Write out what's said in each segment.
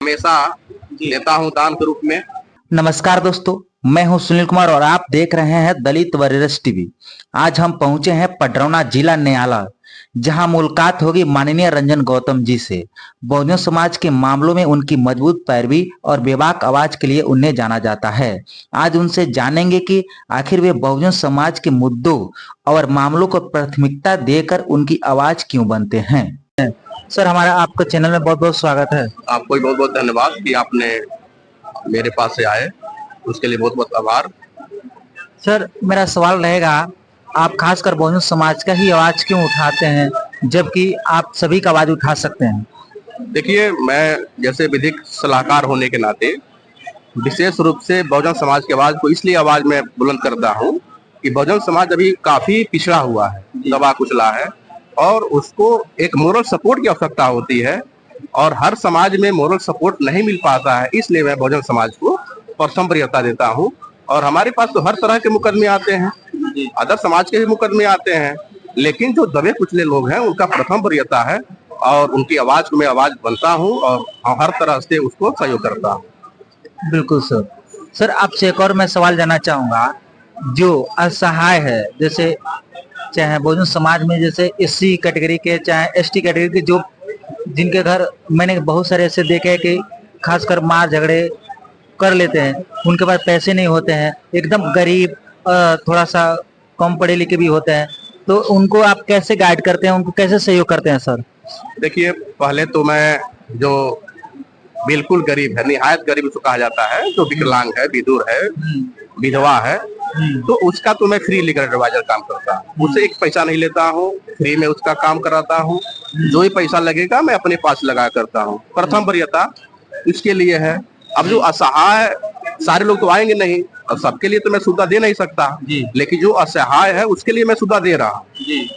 हमेशा देता हूँ दान के रूप में। नमस्कार दोस्तों, मैं हूं सुनील कुमार और आप देख रहे हैं दलित वॉरियर्स टीवी। आज हम पहुंचे हैं पडरौना जिला न्यायालय, जहां मुलाकात होगी माननीय रंजन गौतम जी से। बहुजन समाज के मामलों में उनकी मजबूत पैरवी और बेबाक आवाज के लिए उन्हें जाना जाता है। आज उनसे जानेंगे कि आखिर वे बहुजन समाज के मुद्दों और मामलों को प्राथमिकता देकर उनकी आवाज क्यों बनते हैं। सर, हमारा आपका चैनल में बहुत बहुत स्वागत है। आपको भी बहुत बहुत धन्यवाद कि आपने मेरे पास से आए, उसके लिए बहुत बहुत आभार। सर, मेरा सवाल रहेगा, आप खासकर बहुजन समाज का ही आवाज क्यों उठाते हैं, जबकि आप सभी का आवाज उठा सकते हैं। देखिए, मैं जैसे विधिक सलाहकार होने के नाते विशेष रूप से बहुजन समाज की आवाज को इसलिए आवाज में बुलंद करता हूँ कि बहुजन समाज अभी काफी पिछड़ा हुआ है, दबा कुचला है और उसको एक मोरल सपोर्ट की आवश्यकता होती है और हर समाज में मोरल सपोर्ट नहीं मिल पाता है। इसलिए मैं बहुजन समाज को प्रथम वरीयता देता हूँ। और हमारे पास तो हर तरह के मुकदमे आते हैं, अदर समाज के भी मुकदमे आते हैं, लेकिन जो दबे कुचले लोग हैं उनका प्रथम वरीयता है और उनकी आवाज को मैं आवाज बनता हूँ और हर तरह से उसको सहयोग करता हूँ। बिल्कुल सर। सर, आपसे एक और मैं सवाल जानना चाहूंगा, जो असहाय है, जैसे चाहे बहुजन समाज में जैसे एससी कैटेगरी के चाहे एसटी कैटेगरी के, जो जिनके घर मैंने बहुत सारे ऐसे देखे हैं कि खासकर मार झगड़े कर लेते हैं, उनके पास पैसे नहीं होते हैं, एकदम गरीब, थोड़ा सा कम पढ़े लिखे भी होते हैं, तो उनको आप कैसे गाइड करते हैं, उनको कैसे सहयोग करते हैं सर। देखिए, पहले तो मैं जो बिल्कुल गरीब है, निहायत गरीब उसको कहा जाता है, जो विकलांग है, विधुर है, विधवा है, तो उसका तो मैं फ्री लीगल एडवाइजर काम करता हूँ। उससे एक पैसा नहीं लेता हूँ, फ्री में उसका काम कराता हूँ। जो ही पैसा लगेगा मैं अपने पास लगा करता हूँ। प्रथम वरीयता इसके लिए है। अब जो असहाय, सारे लोग तो आएंगे नहीं और सबके लिए तो मैं सुविधा दे नहीं सकता, लेकिन जो असहाय है उसके लिए मैं सुविधा दे रहा हूँ।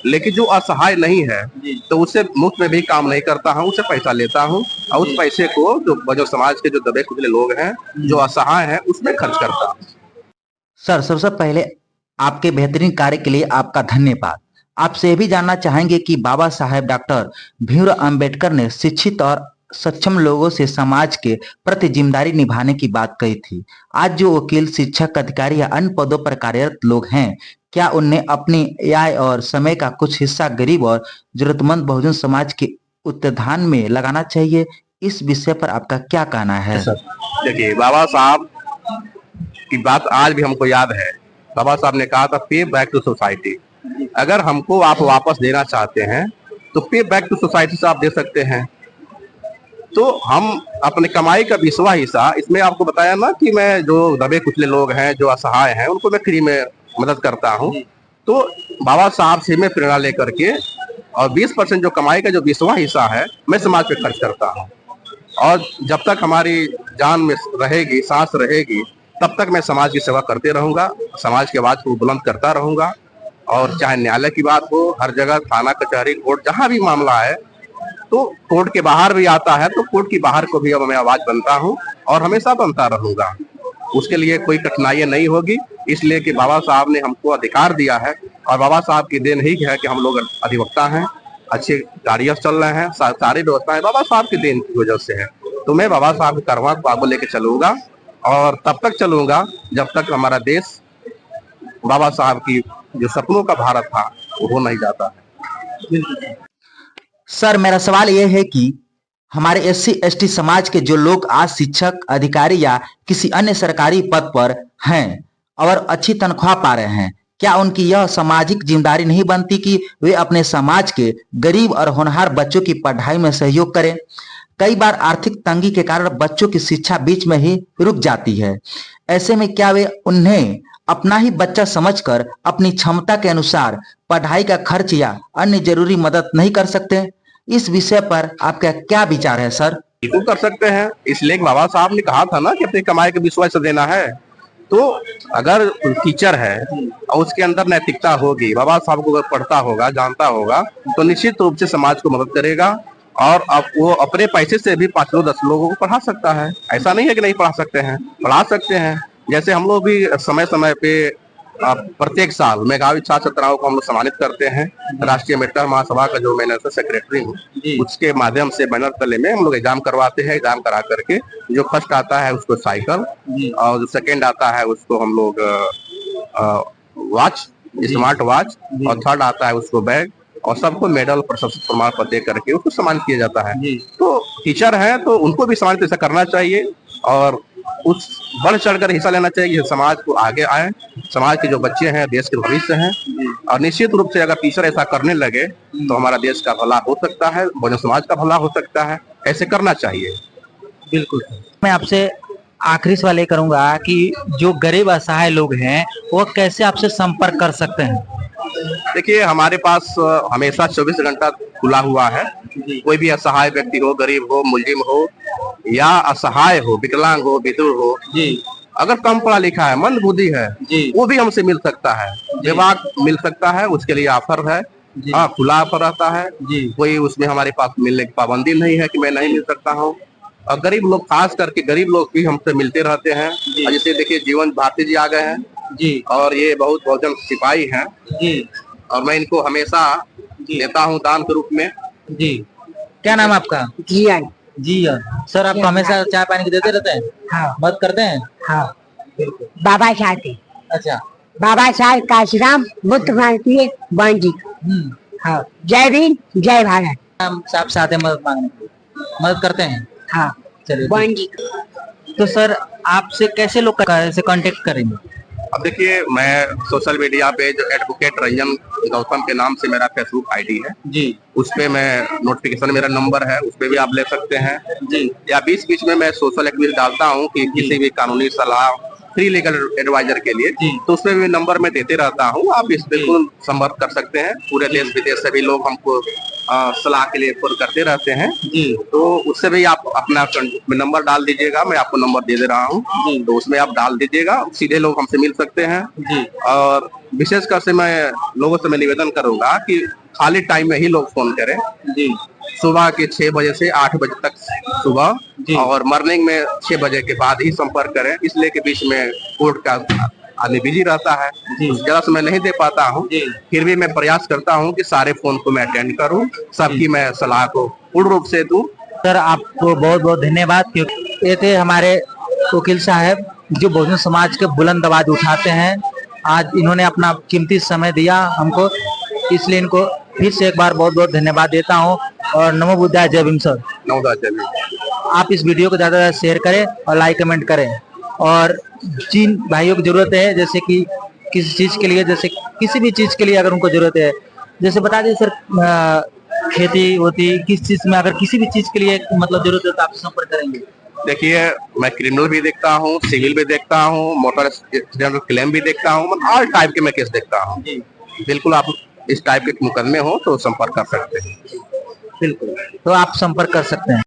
लेकिन जो असहाय नहीं है तो उससे मुफ्त में भी काम नहीं करता हूँ, उससे पैसा लेता हूँ और उस पैसे को जो समाज के जो दबे कुचले लोग हैं, जो असहाय हैं, उसमें खर्च करता हूँ। सर, सबसे पहले आपके बेहतरीन कार्य के लिए आपका धन्यवाद। आपसे ये भी जानना चाहेंगे कि बाबा साहेब डॉक्टर भीमराव अंबेडकर ने शिक्षित और सक्षम लोगों से समाज के प्रति जिम्मेदारी निभाने की बात कही थी। आज जो वकील, शिक्षक, अधिकारी या अन्य पदों पर कार्यरत लोग हैं, क्या उन्हें अपनी आय और समय का कुछ हिस्सा गरीब और जरूरतमंद बहुजन समाज के उत्थान में लगाना चाहिए? इस विषय पर आपका क्या कहना है? देखिए, बाबा साहब की बात आज भी हमको याद है। बाबा साहब ने कहा था, पे बैक टू सोसाइटी। अगर हमको आप वापस देना चाहते हैं तो पे बैक टू सोसाइटी से आप दे सकते हैं। तो हम अपने कमाई का 20वां हिस्सा, इसमें आपको बताया ना कि मैं जो दबे कुचले लोग हैं, जो असहाय हैं, उनको मैं फ्री में मदद करता हूँ। तो बाबा साहब से मैं प्रेरणा लेकर के और 20% जो कमाई का जो 20वां हिस्सा है, मैं समाज पे खर्च करता हूँ। और जब तक हमारी जान में रहेगी, सांस रहेगी, तब तक मैं समाज की सेवा करते रहूंगा, समाज की आवाज को बुलंद करता रहूंगा। और चाहे न्यायालय की बात हो, हर जगह थाना, कचहरी, कोर्ट, जहां भी मामला है, तो कोर्ट के बाहर भी आता है तो कोर्ट की बाहर को भी अब मैं आवाज बनता हूँ और हमेशा बनता रहूंगा। उसके लिए कोई कठिनाई नहीं होगी, इसलिए कि बाबा साहब ने हमको अधिकार दिया है और बाबा साहब की देन ही है कि हम लोग अधिवक्ता हैं, अच्छे गाड़ियां चल रहे हैं, सारी व्यवस्थाएं बाबा साहब की देन की वजह से है। तो मैं बाबा साहब के कारवां को आगे लेके चलूंगा और तब तक चलूंगा जब तक हमारा देश बाबा साहब की जो सपनों का भारत था वो हो नहीं जाता है। सर, मेरा सवाल यह है कि हमारे एससी एसटी समाज के जो लोग आज शिक्षक, अधिकारी या किसी अन्य सरकारी पद पर हैं और अच्छी तनख्वाह पा रहे हैं, क्या उनकी यह सामाजिक जिम्मेदारी नहीं बनती कि वे अपने समाज के गरीब और होनहार बच्चों की पढ़ाई में सहयोग करें? कई बार आर्थिक तंगी के कारण बच्चों की शिक्षा बीच में ही रुक जाती है। ऐसे में क्या वे उन्हें अपना ही बच्चा समझकर अपनी क्षमता के अनुसार पढ़ाई का खर्च या अन्य जरूरी मदद नहीं कर सकते? इस विषय पर आपका क्या विचार है सर? बिल्कुल कर सकते हैं, इसलिए बाबा साहब ने कहा था ना कि अपनी कमाई का 20वां हिस्सा देना है। तो अगर टीचर है और उसके अंदर नैतिकता होगी, बाबा साहब को अगर पढ़ता होगा, जानता होगा, तो निश्चित रूप से समाज को मदद करेगा और अब वो अपने पैसे से भी 5 लोग 10 लोगों को पढ़ा सकता है। ऐसा नहीं है कि नहीं पढ़ा सकते हैं, पढ़ा सकते हैं। जैसे हम लोग भी समय समय पे प्रत्येक साल मेधावी छात्र छात्राओं को हम लोग सम्मानित करते हैं। राष्ट्रीय मेडिकल महासभा का जो मैं नेशनल सेक्रेटरी हूँ, उसके माध्यम से बैनर तले में हम लोग एग्जाम करवाते हैं। एग्जाम करा करके जो फर्स्ट आता है उसको साइकिल, और जो सेकंड आता है उसको हम लोग वॉच, स्मार्ट वॉच, और थर्ड आता है उसको बैग, और सबको मेडल प्रशस्ति प्रमाण पत्र दे करके उसको सम्मानित किया जाता है। तो टीचर है तो उनको भी सम्मानित ऐसा करना चाहिए, और उस बढ़ चढ़कर हिस्सा लेना चाहिए। समाज को आगे आए, समाज के जो बच्चे हैं देश के भविष्य हैं, और निश्चित रूप से अगर टीचर ऐसा करने लगे तो हमारा देश का भला हो सकता है, बहुजन समाज का भला हो सकता है। ऐसे करना चाहिए। बिल्कुल। मैं आपसे आखिरी सवाल ये करूंगा कि जो गरीब असहाय लोग हैं वो कैसे आपसे संपर्क कर सकते हैं? देखिए, हमारे पास हमेशा 24 घंटा खुला हुआ है। कोई भी असहाय व्यक्ति हो, गरीब हो, मुल्जिम हो, या असहाय हो, विकलांग हो, विधुर हो, अगर कम पढ़ा लिखा है, मंद बुद्धि है, वो भी हमसे मिल सकता है। विभाग मिल सकता है, उसके लिए ऑफर है। हाँ, खुला ऑफर रहता है। कोई उसमें हमारे पास मिलने की पाबंदी नहीं है कि मैं नहीं मिल सकता हूँ। और गरीब लोग, खास करके गरीब लोग भी हमसे मिलते रहते हैं। और जैसे देखिए, जीवन भारती जी आ गए हैं, और ये बहुत बहुजन सिपाही हैं, और मैं इनको हमेशा देता हूँ दान के रूप में। क्या नाम है आपका? जियान। जी सर, आपको हमेशा चाय पानी की देते रहते हैं? हाँ। मदद करते हैं? हाँ। बिल्कुल। बाबा साहब के, अच्छा। बाबा साहब काशीराम मुक्त भारतीय बांजी। हाँ। जय भीम, जय भारत। हम साहब साथ हैं मदद मांगने के लिए, मदद करते हैं? हाँ। चलिए। बांजी। तो सर, आपसे कैसे लोग कैसे कांटेक्ट करेंगे? अब देखिए, मैं सोशल मीडिया पे जो एडवोकेट रंजन गौतम के नाम से मेरा फेसबुक आईडी है, उस पे मैं नोटिफिकेशन, मेरा नंबर है, उस पे भी आप ले सकते हैं। या बीच बीच में मैं सोशल एक्टिविटी डालता हूँ कि किसी भी कानूनी सलाह, फ्री लीगल एडवाइजर के लिए, तो उसमें भी नंबर मैं देते रहता हूँ। आप इस बिल्कुल संपर्क कर सकते हैं। पूरे देश विदेश से भी लोग हमको सलाह के लिए फोन करते रहते हैं। तो उससे भी आप अपना नंबर डाल दीजिएगा, मैं आपको नंबर दे दे रहा हूँ, तो उसमें आप डाल दीजिएगा, सीधे लोग हमसे मिल सकते हैं। और विशेषकर से मैं लोगों से मैं निवेदन करूंगा कि खाली टाइम में ही लोग फोन करें। सुबह के 6 बजे से 8 बजे तक सुबह, और मॉर्निंग में 6 बजे के बाद ही संपर्क करें, इसलिए कि बीच में कोर्ट का आदमी बिजी रहता है, ज्यादा समय नहीं दे पाता हूँ। फिर भी मैं प्रयास करता हूँ कि सारे फोन को मैं अटेंड करूँ, सबकी मैं सलाह को पूर्ण रूप से दूं। सर, आपको बहुत बहुत धन्यवाद। क्योंकि ये थे हमारे वकील साहब जो बहुजन समाज के बुलंद आवाज उठाते हैं। आज इन्होंने अपना कीमती समय दिया हमको, इसलिए इनको फिर से एक बार बहुत बहुत धन्यवाद देता हूँ। और नमो बुद्धाय, जय भीम सर। नमो बुद्धाय, जय भीम। आप इस वीडियो को ज्यादा से ज्यादा शेयर करें और लाइक कमेंट करें। और जिन भाइयों की जरूरत है, जैसे कि किसी चीज के लिए, जैसे किसी भी चीज के लिए अगर उनको जरूरत है, जैसे बता दीजिए सर, खेती होती किस चीज में, अगर किसी भी चीज के लिए मतलब जरूरत है तो आप संपर्क करेंगे? देखिए, मैं क्रिमिनल भी देखता हूँ, सिविल भी देखता हूँ, मोटर एक्सीडेंट क्लेम भी देखता हूँ, ऑल टाइप के मैं केस देखता हूँ। बिल्कुल, आप इस टाइप के मुकदमे हो तो संपर्क कर सकते हैं। बिल्कुल, तो आप संपर्क कर सकते हैं।